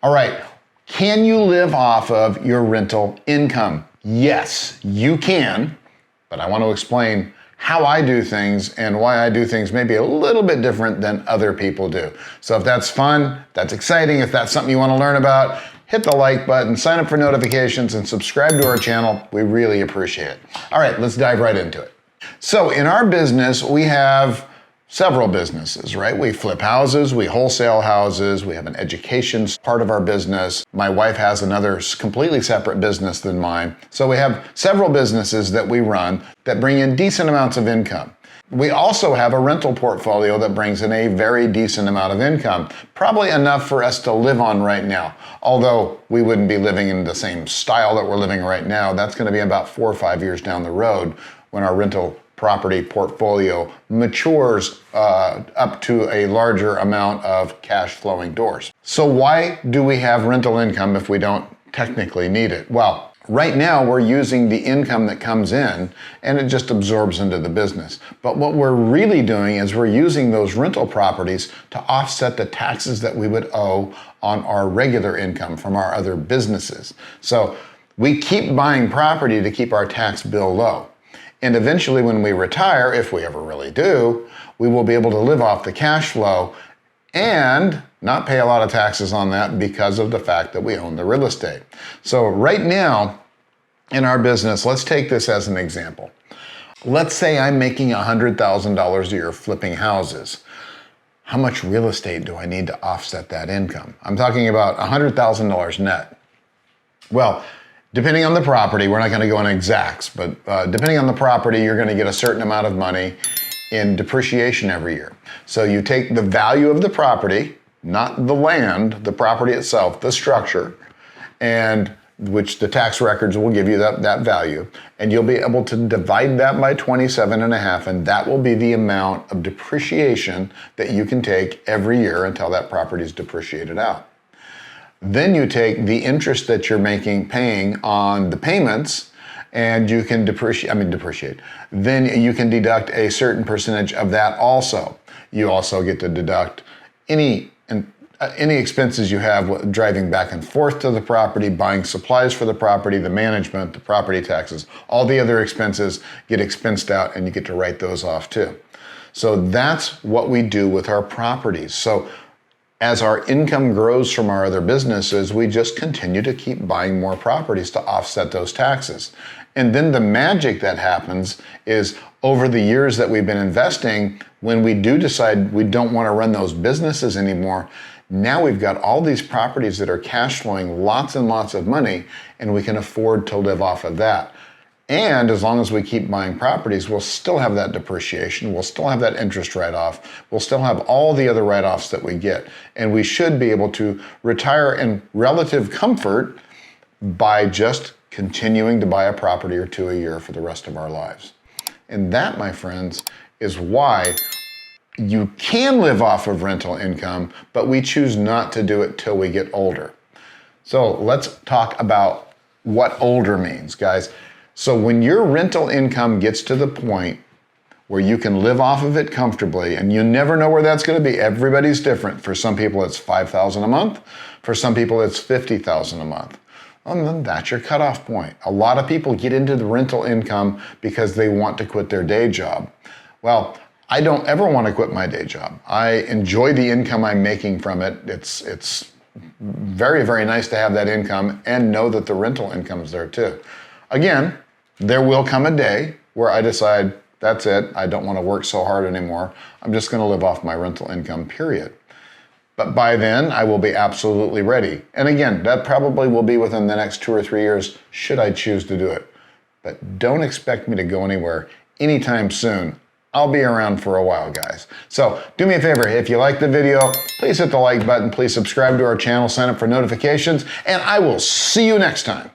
All right, can you live off of your rental income? Yes, you can, but I want to explain how I do things and why I do things maybe a little bit different than other people do. So if that's fun, that's exciting, if that's something you want to learn about, hit the like button, sign up for notifications, and subscribe to our channel. We really appreciate it. All right, let's dive right into it. So in our business, we have several businesses, right? We flip houses, we wholesale houses, we have an education part of our business. My wife has another completely separate business than mine. So we have several businesses that we run that bring in decent amounts of income. We also have a rental portfolio that brings in a very decent amount of income, probably enough for us to live on right now. Although we wouldn't be living in the same style that we're living right now. That's going to be about 4 or 5 years down the road when our rental property portfolio matures up to a larger amount of cash flowing doors. So why do we have rental income if we don't technically need it? Well, right now we're using the income that comes in and it just absorbs into the business. But what we're really doing is we're using those rental properties to offset the taxes that we would owe on our regular income from our other businesses. So we keep buying property to keep our tax bill low. And eventually when we retire, if we ever really do, we will be able to live off the cash flow and not pay a lot of taxes on that because of the fact that we own the real estate. So right now in our business, let's take this as an example. Let's say I'm making $100,000 a year flipping houses. How much real estate do I need to offset that income? I'm talking about $100,000 net. Well, depending on the property, we're not going to go on exacts, but depending on the property, you're going to get a certain amount of money in depreciation every year. So you take the value of the property, not the land, the property itself, the structure, and which the tax records will give you that value, and you'll be able to divide that by 27.5, and that will be the amount of depreciation that you can take every year until that property is depreciated out. Then you take the interest that you're paying on the payments, and you can depreciate. Then you can deduct a certain percentage of that also. You also get to deduct any expenses you have driving back and forth to the property, buying supplies for the property, the management, the property taxes. All the other expenses get expensed out, and you get to write those off too. So that's what we do with our properties. So as our income grows from our other businesses, we just continue to keep buying more properties to offset those taxes. And then the magic that happens is over the years that we've been investing, when we do decide we don't want to run those businesses anymore, now we've got all these properties that are cash flowing lots and lots of money, and we can afford to live off of that. And as long as we keep buying properties, we'll still have that depreciation, we'll still have that interest write-off, we'll still have all the other write-offs that we get. And we should be able to retire in relative comfort by just continuing to buy a property or two a year for the rest of our lives. And that, my friends, is why you can live off of rental income, but we choose not to do it till we get older. So let's talk about what older means, guys. So when your rental income gets to the point where you can live off of it comfortably, and you never know where that's going to be. Everybody's different. For some people, it's $5,000 a month. For some people, it's $50,000 a month. Well, then that's your cutoff point. A lot of people get into the rental income because they want to quit their day job. Well, I don't ever want to quit my day job. I enjoy the income I'm making from it. It's very, very nice to have that income and know that the rental income is there too. Again, there will come a day where I decide, that's it, I don't want to work so hard anymore. I'm just going to live off my rental income, period. But by then, I will be absolutely ready. And again, that probably will be within the next 2 or 3 years, should I choose to do it. But don't expect me to go anywhere anytime soon. I'll be around for a while, guys. So do me a favor, if you like the video, please hit the like button, please subscribe to our channel, sign up for notifications, and I will see you next time.